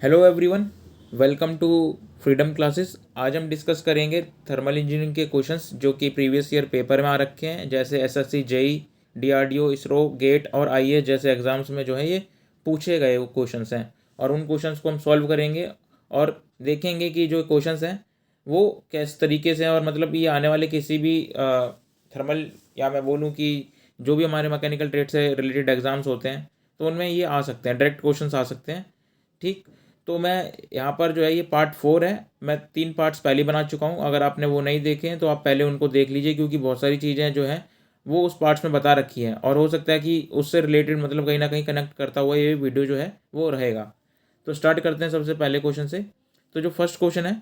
Hello everyone, welcome to Freedom Classes. आज हम discuss करेंगे थर्मल इंजीनियरिंग के क्वेश्चंस जो कि प्रीवियस ईयर पेपर में आ रखे हैं, जैसे SSC, JE, DRDO, ISRO, GATE और आईएएस जैसे एग्जाम्स में जो है ये पूछे गए वो क्वेश्चंस हैं। और उन क्वेश्चंस को हम सॉल्व करेंगे और देखेंगे कि जो क्वेश्चंस हैं वो किस तरीके से हैं, और मतलब ये आने वाले किसी भी थर्मल या मैं बोलूँ कि जो भी हमारे मैकेनिकल ट्रेड से रिलेटेड एग्जाम्स होते हैं तो उनमें ये आ सकते हैं, डायरेक्ट क्वेश्चंस आ सकते हैं। ठीक, तो मैं यहाँ पर जो है ये पार्ट 4 है। मैं 3 पार्ट्स पहले बना चुका हूँ। अगर आपने वो नहीं देखे हैं तो आप पहले उनको देख लीजिए, क्योंकि बहुत सारी चीज़ें जो हैं वो उस पार्ट्स में बता रखी हैं और हो सकता है कि उससे रिलेटेड मतलब कहीं ना कहीं कनेक्ट करता हुआ ये वीडियो जो है वो रहेगा। तो स्टार्ट करते हैं सबसे पहले क्वेश्चन से। तो जो फर्स्ट क्वेश्चन है,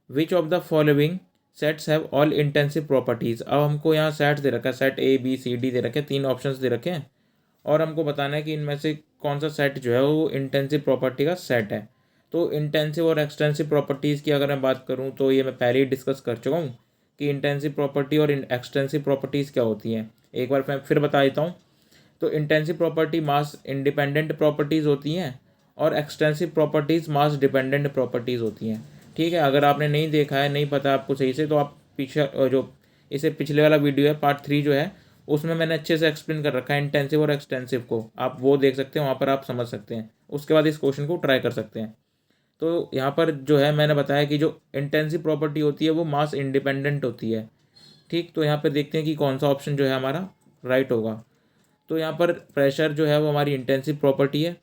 which of the following sets have all intensive properties. अब हमको यहाँ सेट्स दे रखा है, set A B C D दे रखे हैं, 3 ऑप्शंस दे रखे हैं और हमको बताना है कि इनमें से कौन सा सेट जो है वो इंटेंसिव प्रॉपर्टी का सेट है। तो इंटेंसिव और एक्सटेंसिव प्रॉपर्टीज़ की अगर मैं बात करूँ तो ये मैं पहले ही डिस्कस कर चुका हूँ कि इंटेंसिव प्रॉपर्टी और एक्सटेंसिव प्रॉपर्टीज़ क्या होती हैं। एक बार मैं फिर बता देता हूँ। तो इंटेंसिव प्रॉपर्टी मास इंडिपेंडेंट प्रॉपर्टीज़ होती हैं और extensive properties mass dependent properties होती हैं। ठीक है, अगर आपने नहीं देखा है, नहीं पता आपको सही से, तो आप पीछे जो इसे पिछले वाला वीडियो है पार्ट 3 जो है उसमें मैंने अच्छे से एक्सप्लेन कर रखा है इंटेंसिव और एक्सटेंसिव को, आप वो देख सकते हैं, वहाँ पर आप समझ सकते हैं। उसके बाद इस क्वेश्चन को ट्राई कर सकते हैं। तो यहाँ पर जो है मैंने बताया कि जो इंटेंसिव प्रॉपर्टी होती है वो मास इंडिपेंडेंट होती है। ठीक, तो यहाँ पर देखते हैं कि कौन सा ऑप्शन जो है हमारा राइट होगा। तो यहाँ पर प्रेशर जो है वो हमारी इंटेंसिव प्रॉपर्टी है,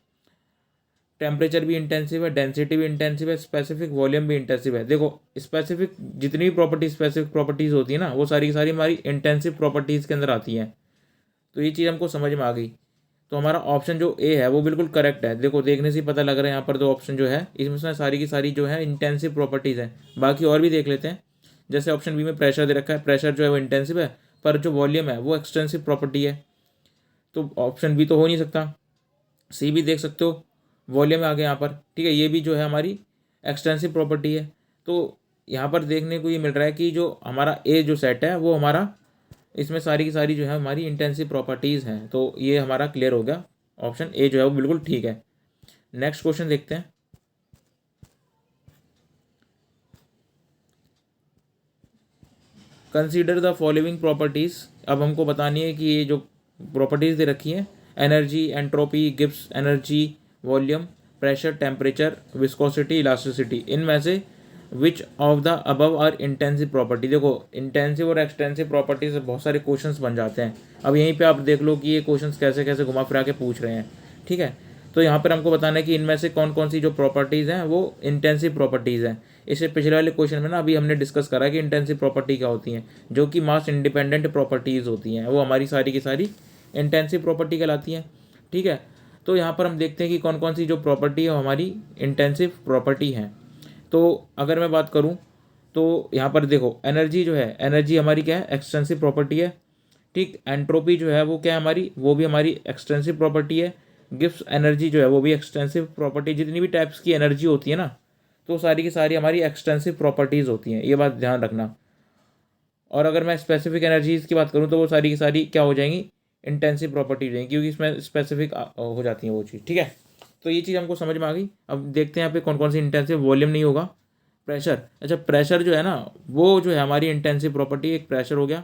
टेम्परेचर भी इंटेंसिव है, डेंसिटी भी इंटेंसिव है, स्पेसिफिक वॉल्यूम भी इंटेंसिव है। देखो, स्पेसिफिक जितनी भी प्रॉपर्टीज स्पेसिफिक प्रॉपर्टीज़ होती है ना, वो सारी की सारी हमारी इंटेंसिव प्रॉपर्टीज़ के अंदर आती हैं। तो ये चीज़ हमको समझ में आ गई। तो हमारा ऑप्शन जो ए है वो बिल्कुल करेक्ट है। देखो, देखने से ही पता लग रहा है यहाँ पर दो ऑप्शन जो है इसमें से सारी की सारी जो है इंटेंसिव प्रॉपर्टीज़ है। बाकी और भी देख लेते हैं। जैसे ऑप्शन बी में प्रेशर दे रखा है, प्रेशर जो है वो इंटेंसिव है, पर जो वॉल्यूम है वो एक्सटेंसिव प्रॉपर्टी है। तो ऑप्शन बी तो हो नहीं सकता। सी भी देख सकते हो, वॉल्यूम आ गया यहाँ पर। ठीक है, ये भी जो है हमारी एक्सटेंसिव प्रॉपर्टी है। तो यहाँ पर देखने को ये मिल रहा है कि जो हमारा ए जो सेट है वो हमारा, इसमें सारी की सारी जो है हमारी इंटेंसिव प्रॉपर्टीज़ हैं। तो ये हमारा क्लियर हो गया, ऑप्शन ए जो है वो बिल्कुल ठीक है। नेक्स्ट क्वेश्चन देखते हैं। Consider the following properties. अब हमको बतानी है कि ये जो प्रॉपर्टीज़ दे रखी हैं, energy, entropy, Gibbs energy, volume, pressure, temperature, viscosity, elasticity, इनमें से which of the above are intensive property. देखो, इंटेंसिव और एक्सटेंसिव प्रॉपर्टी से बहुत सारे क्वेश्चंस बन जाते हैं। अब यहीं पे आप देख लो कि ये क्वेश्चंस कैसे कैसे घुमा फिरा के पूछ रहे हैं। ठीक है, तो यहाँ पर हमको बताना है कि इनमें से कौन कौन सी जो प्रॉपर्टीज़ हैं वो इंटेंसिव प्रॉपर्टीज़ हैं। इससे पिछले वाले क्वेश्चन में ना अभी हमने डिस्कस करा कि इंटेंसिव प्रॉपर्टी क्या होती हैं, जो कि मास इंडिपेंडेंट प्रॉपर्टीज़ होती हैं, वो हमारी सारी की सारी इंटेंसिव प्रॉपर्टी कहलाती हैं। ठीक है, तो यहाँ पर हम देखते हैं कि कौन कौन सी जो प्रॉपर्टी है वो हमारी इंटेंसिव प्रॉपर्टी है। तो अगर मैं बात करूँ तो यहाँ पर देखो, एनर्जी जो है, एनर्जी हमारी क्या है, एक्सटेंसिव प्रॉपर्टी है। ठीक, एंट्रोपी जो है वो क्या है हमारी, वो भी हमारी एक्सटेंसिव प्रॉपर्टी है। गिब्स एनर्जी जो है वो भी एक्सटेंसिव प्रॉपर्टी। जितनी भी टाइप्स की एनर्जी होती है ना, तो सारी की सारी हमारी एक्सटेंसिव प्रॉपर्टीज़ होती हैं, ये बात ध्यान रखना। और अगर मैं स्पेसिफिक एनर्जीज़ की बात करूँ तो वो सारी की सारी क्या हो जाएंगी, इंटेंसिव प्रॉपर्टी हो जाएंगी, क्योंकि इसमें स्पेसिफिक हो जाती हैं वो चीज़। ठीक है, तो ये चीज़ हमको समझ में आ गई। अब देखते हैं यहाँ पे कौन कौन सी इंटेंसिव। वॉल्यूम नहीं होगा, प्रेशर। अच्छा, प्रेशर जो है ना वो जो है हमारी इंटेंसिव प्रॉपर्टी, एक प्रेशर हो गया।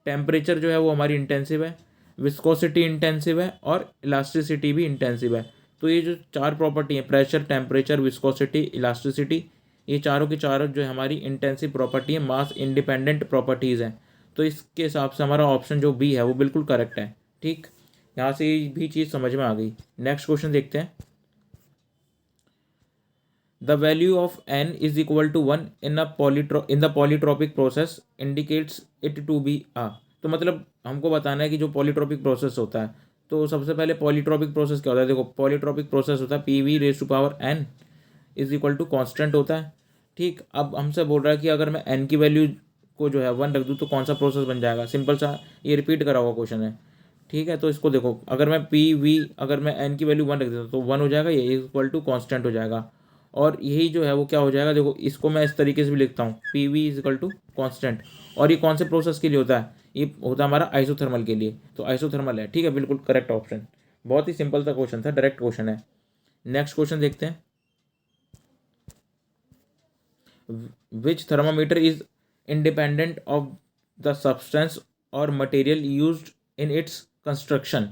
टेम्परेचर जो है वो हमारी इंटेंसिव है, विस्कोसिटी इंटेंसिव है और इलास्टिसिटी भी इंटेंसिव है। तो ये जो 4 प्रॉपर्टी हैं, प्रेशर, टेम्परेचर, विस्कोसिटी, इलास्टिसिटी, ये चारों की चारों जो है हमारी इंटेंसिव प्रॉपर्टी है, मास इंडिपेंडेंट प्रॉपर्टीज़ हैं। तो इसके हिसाब से हमारा ऑप्शन जो बी है वो बिल्कुल करेक्ट है। ठीक, यहाँ से ये भी चीज़ समझ में आ गई। नेक्स्ट क्वेश्चन देखते हैं। The value of n is equal to 1 in the polytropic process indicates it to be a. तो मतलब हमको बताना है कि जो पॉलीट्रोपिक प्रोसेस होता है, तो सबसे पहले पॉलीट्रोपिक प्रोसेस क्या होता है। देखो, पॉलीट्रोपिक प्रोसेस होता है P V raise to power n is equal to constant होता है। ठीक, अब हमसे बोल रहा है कि अगर मैं n की वैल्यू को जो है 1 रख दूँ तो कौन सा प्रोसेस बन जाएगा। सिंपल सा, ये रिपीट करा हुआ क्वेश्चन है। ठीक है, तो इसको देखो, अगर मैं पी वी, अगर मैं n की वैल्यू 1 रख देता हूँ तो 1 हो जाएगा, ये इक्वल टू कॉन्स्टेंट हो जाएगा। और यही जो है वो क्या हो जाएगा, देखो इसको मैं इस तरीके से भी लिखता हूँ, P V is equal to constant. और ये कौन से प्रोसेस के लिए होता है, ये होता है हमारा आइसोथर्मल के लिए। तो आइसोथर्मल है। ठीक है, बिल्कुल करेक्ट ऑप्शन। बहुत ही सिंपल सा क्वेश्चन था, डायरेक्ट क्वेश्चन है। नेक्स्ट क्वेश्चन देखते हैं। Which thermometer is independent of the substance और material used in its construction.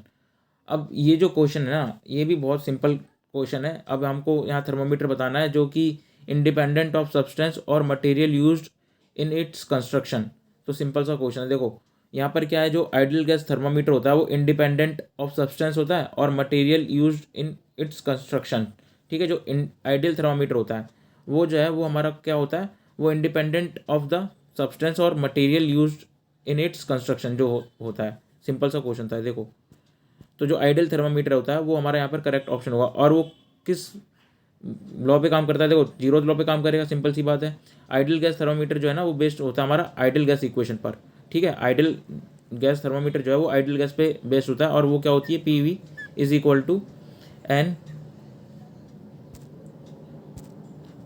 अब ये जो क्वेश्चन है ना, ये भी बहुत सिंपल क्वेश्चन है। अब हमको यहाँ थर्मामीटर बताना है जो कि इंडिपेंडेंट ऑफ सब्सटेंस और material used in its construction. तो सिंपल सा क्वेश्चन है। देखो यहाँ पर क्या है, जो आइडियल गैस थर्मामीटर होता है वो इंडिपेंडेंट ऑफ सब्सटेंस होता है और material used in its construction. ठीक है, जो आइडियल थर्मामीटर होता है वो जो है वो हमारा क्या होता है, वो इंडिपेंडेंट ऑफ द सब्सटेंस और material used in its construction जो होता है। सिंपल सा क्वेश्चन था। देखो तो जो आइडियल थर्मामीटर होता है वो हमारा यहाँ पर करेक्ट ऑप्शन होगा। और वो किस लॉ पे काम करता है, देखो जीरो लॉ पे काम करेगा। सिंपल सी बात है, आइडियल गैस थर्मामीटर जो है ना वो बेस्ड होता है हमारा आइडियल गैस इक्वेशन पर। ठीक है, आइडियल गैस थर्मामीटर जो है वो आइडियल गैस पे बेस्ड होता है और वो क्या होती है, P V is equal to n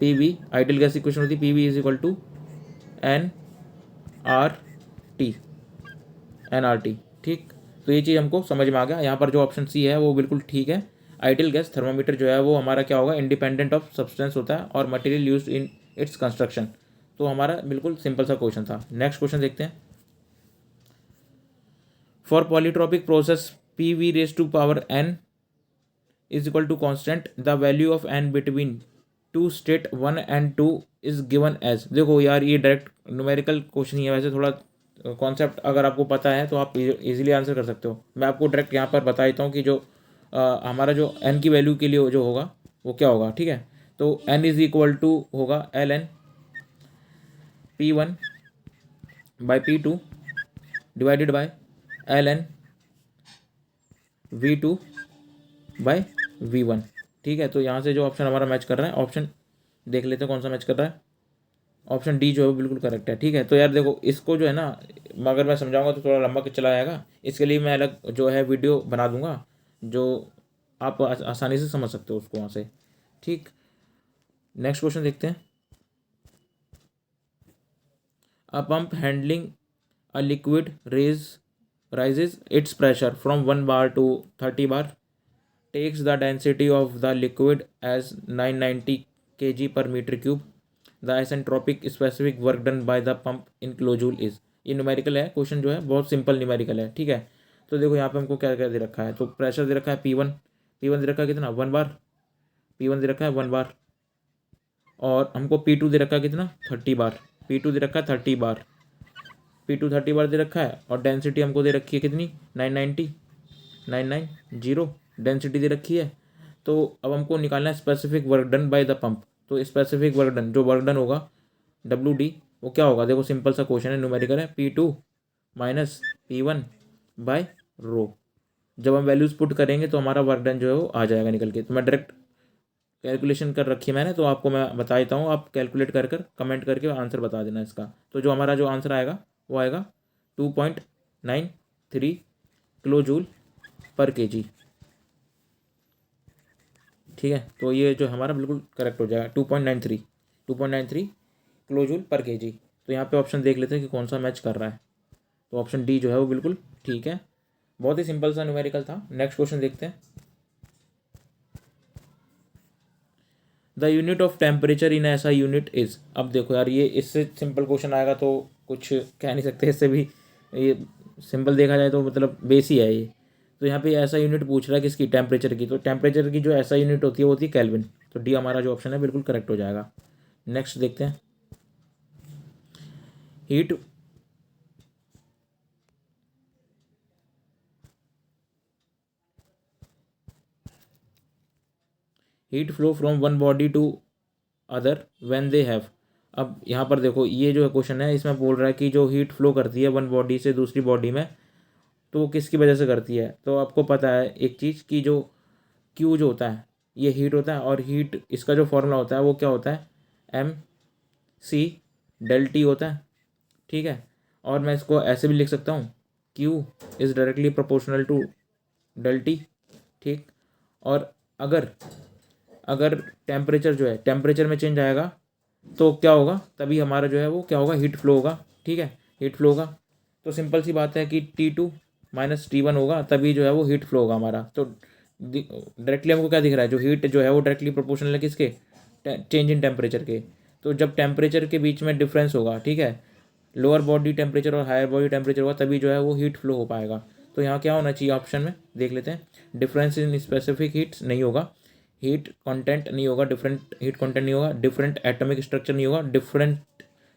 P V. Ideal gas equation होती है P V is equal to n R T, n R T. ठीक, तो ये चीज़ हमको समझ में आ गया। यहाँ पर जो ऑप्शन सी है वो बिल्कुल ठीक है। आइडियल गैस थर्मामीटर जो है वो हमारा क्या होगा, इंडिपेंडेंट ऑफ सब्सटेंस होता है और material used in its construction. तो हमारा बिल्कुल सिंपल सा क्वेश्चन था। नेक्स्ट क्वेश्चन देखते हैं। For polytropic process P V raise to power n is equal to constant, the value of n between two state 1 and 2 is given as. देखो यार ये डायरेक्ट न्यूमेरिकल क्वेश्चन ही है। वैसे थोड़ा कॉन्सेप्ट अगर आपको पता है तो आप इजीली आंसर कर सकते हो। मैं आपको डायरेक्ट यहाँ पर बता देता हूँ कि जो हमारा जो n की वैल्यू के लिए जो होगा वो क्या होगा। ठीक है, तो n इज इक्वल टू होगा L N P one by P two divided by L N V two by V one. ठीक है, तो यहाँ से जो ऑप्शन हमारा मैच कर रहा है, ऑप्शन देख लेते हैं कौन सा मैच कर रहा है। ऑप्शन डी जो है वो बिल्कुल करेक्ट है। ठीक है, तो यार देखो इसको जो है ना, अगर मैं समझाऊंगा तो थोड़ा लंबा चला जाएगा। इसके लिए मैं अलग जो है वीडियो बना दूंगा जो आप आसानी से समझ सकते हो उसको वहाँ से। ठीक, नेक्स्ट क्वेश्चन देखते हैं। अ pump handling a liquid rises its pressure from 1 bar to 30 bar, takes the density of the liquid as 990 kg per meter cube. The isentropic specific work done by the pump in kilojoule is। ये numerical है question, जो है बहुत simple numerical है। ठीक है, तो देखो यहाँ पे हमको क्या क्या दे रखा है। तो प्रेशर दे रखा है P1, P1 दे रखा है कितना 1 बार, P1 दे रखा है 1 बार। और हमको P2 दे रखा है कितना 30 बार, P2 दे रखा है 30 बार, P2 30 बार दे रखा है। और डेंसिटी हमको दे रखी है कितनी 990 डेंसिटी दे रखी है। तो अब हमको निकालना है specific work done by the pump. तो स्पेसिफिक वर्क डन, जो वर्क डन होगा WD, वो क्या होगा। देखो सिंपल सा क्वेश्चन है, न्यूमेरिकल है, P2 माइनस P1 बाय रो। जब हम वैल्यूज़ पुट करेंगे तो हमारा वर्क डन जो है वो आ जाएगा निकल के। तो मैं डायरेक्ट कैलकुलेशन कर रखी है मैंने, तो आपको मैं बता देता हूँ। आप कैलकुलेट कर कर कमेंट करके आंसर बता देना इसका। तो जो हमारा जो आंसर आएगा वो आएगा 2.93 किलो जूल पर केजी। ठीक है, तो ये जो हमारा बिल्कुल करेक्ट हो जाएगा 2.93 किलो जूल पर केजी। तो यहाँ पे ऑप्शन देख लेते हैं कि कौन सा मैच कर रहा है। तो ऑप्शन डी जो है वो बिल्कुल ठीक है। बहुत ही सिंपल सा न्यूमेरिकल था। नेक्स्ट क्वेश्चन देखते हैं। The unit of temperature in ऐसा यूनिट इज। अब देखो यार ये इससे सिंपल क्वेश्चन आएगा तो कुछ कह नहीं सकते इससे भी। ये सिंपल देखा जाए तो मतलब बेस ही है ये। तो यहाँ पे ऐसा यूनिट पूछ रहा है किसकी, टेम्परेचर की। तो टेम्परेचर की जो ऐसा यूनिट होती है वो होती है केल्विन। तो डी हमारा जो ऑप्शन है बिल्कुल करेक्ट हो जाएगा। नेक्स्ट देखते हैं। Heat heat flow from one body to other when they have. अब यहाँ पर देखो ये जो क्वेश्चन है इसमें बोल रहा है कि जो हीट फ्लो करती है वन बॉडी से दूसरी बॉडी में, तो वो किसकी वजह से करती है। तो आपको पता है एक चीज़ कि जो क्यू जो होता है ये हीट होता है, और हीट इसका जो फॉर्मूला होता है वो क्या होता है, mc∆T होता है। ठीक है, और मैं इसको ऐसे भी लिख सकता हूँ, Q is directly proportional to ∆T। ठीक, और अगर अगर टेम्परेचर जो है टेम्परेचर में चेंज आएगा तो क्या होगा, तभी हमारा जो है वो क्या होगा, हीट फ्लो होगा। ठीक है, हीट फ्लो होगा। तो सिंपल सी बात है कि T2 माइनस T1 होगा, तभी जो है वो हीट फ्लो होगा हमारा। तो डायरेक्टली हमको क्या दिख रहा है, जो हीट जो है वो डायरेक्टली प्रोपोर्शनल है किसके, चेंज इन टेम्परेचर के। तो जब टेम्परेचर के बीच में डिफरेंस होगा, ठीक है, लोअर बॉडी टेम्परेचर और हायर बॉडी टेम्परेचर होगा, तभी जो है वो हीट फ्लो हो पाएगा। तो यहाँ क्या होना चाहिए ऑप्शन में, देख लेते हैं। डिफरेंस इन स्पेसिफिक हीट्स नहीं होगा, हीट कंटेंट नहीं होगा, डिफरेंट हीट कंटेंट नहीं होगा, डिफरेंट एटॉमिक स्ट्रक्चर नहीं होगा, डिफरेंट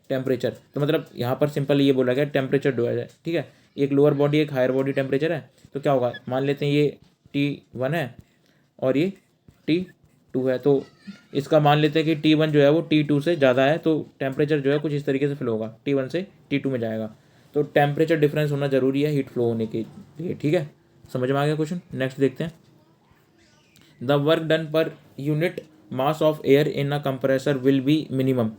टेम्परेचर। तो मतलब यहाँ पर सिंपल ये बोला गया टेम्परेचर डिवाइड है, ठीक है, एक लोअर बॉडी एक हायर बॉडी टेम्परेचर है, तो क्या होगा, मान लेते हैं ये T1 है और ये T2 है, तो इसका मान लेते हैं कि T1 जो है वो T2 से ज़्यादा है, तो टेम्परेचर जो है कुछ इस तरीके से फ्लो होगा, T1 से T2 में जाएगा। तो टेम्परेचर डिफरेंस होना जरूरी है हीट फ्लो होने के लिए, ठीक है, समझ में आ गया क्वेश्चन। नेक्स्ट देखते हैं। The work done per unit mass of air in a compressor will be minimum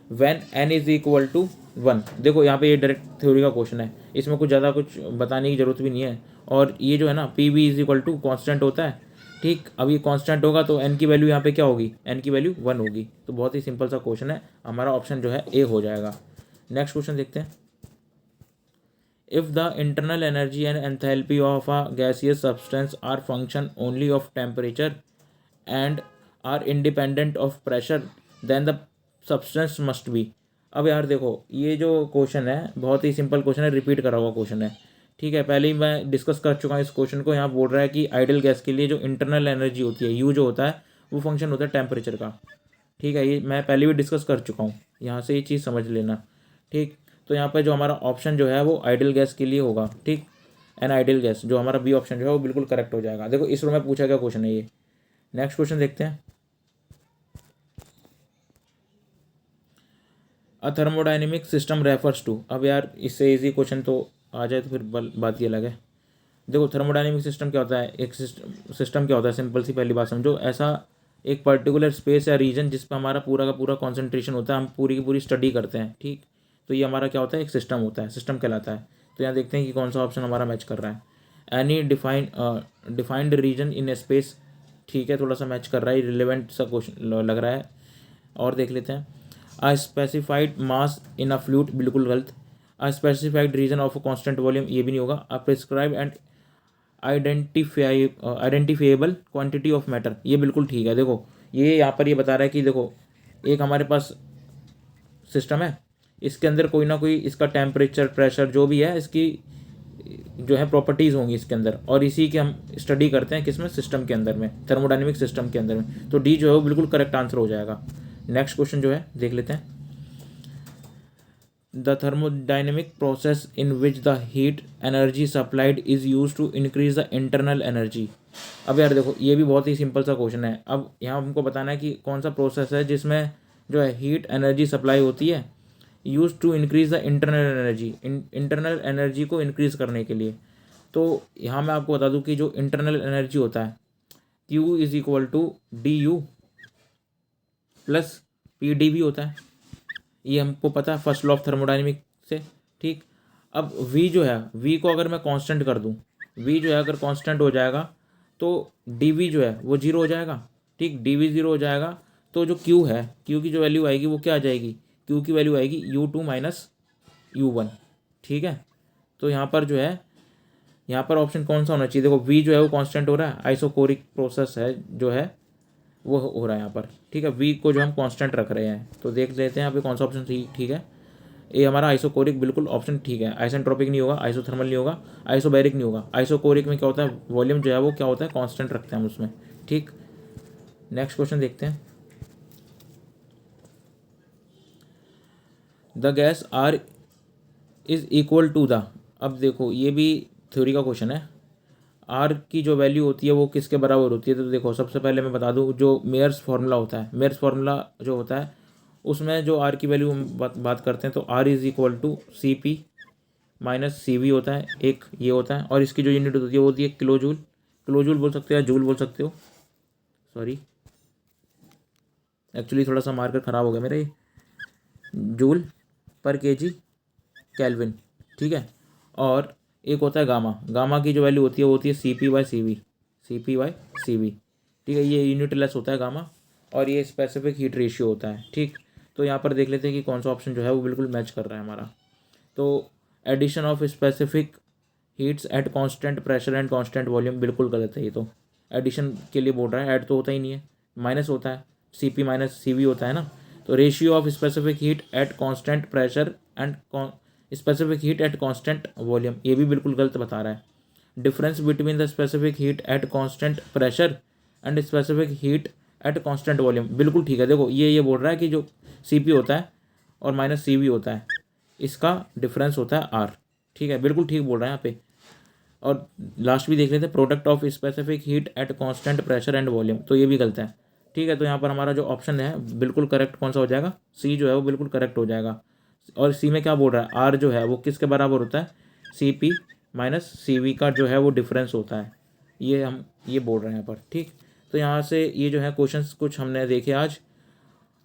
when n is equal to 1। देखो यहाँ पे ये डायरेक्ट थ्योरी का क्वेश्चन है, इसमें कुछ ज़्यादा कुछ बताने की जरूरत भी नहीं है। और ये जो है ना P V is equal to constant होता है, ठीक। अब ये कांस्टेंट होगा तो n की वैल्यू यहाँ पे क्या होगी, n की वैल्यू 1 होगी। तो बहुत ही सिंपल सा क्वेश्चन है, हमारा ऑप्शन जो है ए हो जाएगा। नेक्स्ट क्वेश्चन देखते हैं। If the internal energy and enthalpy of a gaseous substance are function only of temperature and are independent of pressure then the substance must be. अब यार देखो ये जो क्वेश्चन है बहुत ही सिंपल क्वेश्चन है, रिपीट करा हुआ क्वेश्चन है, ठीक है, पहले ही मैं डिस्कस कर चुका हूँ इस क्वेश्चन को। यहाँ बोल रहा है कि आइडियल गैस के लिए जो इंटरनल एनर्जी होती है, यू जो होता है, वो फंक्शन होता है टेम्परेचर का, ठीक है, ये मैं पहले भी डिस्कस कर चुका हूँ, यहाँ से ये चीज़ समझ लेना, ठीक। तो यहाँ पर जो हमारा ऑप्शन जो है वो आइडियल गैस के लिए होगा, ठीक, एन आइडियल गैस, जो हमारा बी ऑप्शन जो है वो बिल्कुल करेक्ट हो जाएगा। देखो इसरो में पूछा गया क्वेश्चन है ये। नेक्स्ट क्वेश्चन देखते हैं। अ थर्मोडाइनमिक सिस्टम रेफर्स टू। अब यार इससे इजी क्वेश्चन तो आ जाए तो फिर बात ही अलग है। देखो थर्मोडाइनमिक सिस्टम क्या होता है, एक सिस्टम क्या होता है, सिंपल सी पहली बात समझो, ऐसा एक पर्टिकुलर स्पेस या रीजन जिस पर हमारा पूरा का पूरा कॉन्सेंट्रेशन होता है, हम पूरी की पूरी स्टडी करते हैं, ठीक। तो ये हमारा क्या होता है, एक सिस्टम होता है, सिस्टम कहलाता है। तो यहाँ देखते हैं कि कौन सा ऑप्शन हमारा मैच कर रहा है। एनी डिफाइंड रीजन इन ए स्पेस, ठीक है, थोड़ा सा मैच कर रहा है, रिलेवेंट सा क्वेश्चन लग रहा है। और देख लेते हैं। A specified mass in a fluid, बिल्कुल गलत। A specified region of a constant volume, ये भी नहीं होगा। A prescribe and identifiable quantity of matter, ये बिल्कुल ठीक है। देखो ये यहाँ पर ये बता रहा है कि देखो एक हमारे पास सिस्टम है, इसके अंदर कोई ना कोई इसका टेम्परेचर प्रेशर जो भी है इसकी जो है प्रॉपर्टीज़ होंगी इसके अंदर, और इसी की हम स्टडी करते हैं किसमें, सिस्टम के अंदर में, थर्मोडाइनमिक सिस्टम के अंदर में। तो डी जो है वो बिल्कुल करेक्ट आंसर हो जाएगा। नेक्स्ट क्वेश्चन जो है देख लेते हैं। The thermodynamic process in which the heat energy supplied is use to increase the internal energy. अब यार देखो ये भी बहुत ही सिंपल सा क्वेश्चन है। अब यहाँ हमको बताना है कि कौन सा प्रोसेस है जिसमें जो है हीट एनर्जी सप्लाई होती है use to increase the internal energy, internal energy को इंक्रीज करने के लिए। तो यहाँ मैं आपको बता दूँ कि जो इंटरनल एनर्जी होता है Q is equal to DU plus PD भी होता है, ये हमको पता है फर्स्ट लॉ ऑफ थर्मोडाइनमिक से, ठीक। अब V जो है, V को अगर मैं कांस्टेंट कर दूँ, V जो है अगर कांस्टेंट हो जाएगा तो DV जो है वो जीरो हो जाएगा, ठीक, DV जीरो हो जाएगा। तो जो Q है, Q की जो वैल्यू आएगी वो क्या आ जाएगी, Q की वैल्यू आएगी U2 माइनस U1, ठीक है। तो यहाँ पर जो है, यहाँ पर ऑप्शन कौन सा होना चाहिए, देखो V जो है वो कांस्टेंट हो रहा है, आइसोकोरिक प्रोसेस है जो है वो हो रहा है यहाँ पर, ठीक है। वी को जो हम कांस्टेंट रख रहे हैं, तो देख लेते हैं यहाँ पे कौन सा ऑप्शन ठीक है। ये हमारा आइसोकोरिक बिल्कुल ऑप्शन ठीक है। आइसेंट्रोपिक नहीं होगा, आइसोथर्मल नहीं होगा, आइसोबैरिक नहीं होगा। आइसोकोरिक में क्या होता है, वॉल्यूम जो है वो क्या होता है, कांस्टेंट रखते हैं हम उसमें, ठीक। नेक्स्ट क्वेश्चन देखते हैं। The gas R is equal to the. अब देखो ये भी थ्योरी का क्वेश्चन है। आर की जो वैल्यू होती है वो किसके बराबर होती है, तो देखो सबसे पहले मैं बता दूं, जो मेयर्स फार्मूला होता है, मेयर्स फार्मूला जो होता है उसमें जो आर की वैल्यू हम बात करते हैं, तो R is equal to CP minus CV होता है, एक ये होता है। और इसकी जो यूनिट होती है वो होती है किलो जूल, किलो जूल बोल सकते हो या जूल बोल सकते हो, सॉरी एक्चुअली थोड़ा सा मार्कर ख़राब हो गया मेरा, ये जूल पर KG केल्विन, ठीक है। और एक होता है गामा, गामा की जो वैल्यू होती है वो होती है CP/CV, CP/CV, ठीक है, ये यूनिट लेस होता है गामा, और ये स्पेसिफिक हीट रेशियो होता है, ठीक। तो यहाँ पर देख लेते हैं कि कौन सा ऑप्शन जो है वो बिल्कुल मैच कर रहा है हमारा। तो addition of specific heats at constant pressure and constant volume, बिल्कुल गलत है ये तो। एडिशन के लिए बोल रहा है, ऐड तो होता ही नहीं है, माइनस होता है, CP माइनस CV होता है ना। तो ratio of specific heat at constant pressure and specific heat at constant volume, ये भी बिल्कुल गलत बता रहा है। Difference between the specific heat at constant pressure and specific heat at constant volume, बिल्कुल ठीक है। देखो ये बोल रहा है कि जो Cp होता है और माइनस Cv होता है, इसका डिफरेंस होता है R। ठीक है, बिल्कुल ठीक बोल रहा है यहाँ पे। और लास्ट भी देख लेते हैं, product of specific heat at constant pressure and volume, तो ये भी गलत है। ठीक है, तो यहाँ पर हमारा जो ऑप्शन है बिल्कुल करेक्ट कौन सा हो जाएगा, सी जो है वो बिल्कुल करेक्ट हो जाएगा। और सी में क्या बोल रहा है, आर जो है वो किसके बराबर होता है, Cp माइनस Cv का जो है वो डिफरेंस होता है, ये हम ये बोल रहे हैं यहाँ पर। ठीक, तो यहाँ से ये जो है क्वेश्चंस कुछ हमने देखे आज।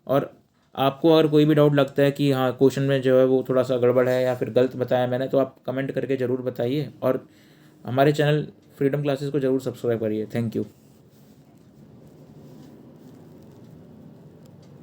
और आपको अगर कोई भी डाउट लगता है कि हाँ क्वेश्चन में जो है वो थोड़ा सा गड़बड़ है या फिर गलत बताया मैंने, तो आप कमेंट करके ज़रूर बताइए। और हमारे चैनल फ्रीडम क्लासेस को ज़रूर सब्सक्राइब करिए। Thank you.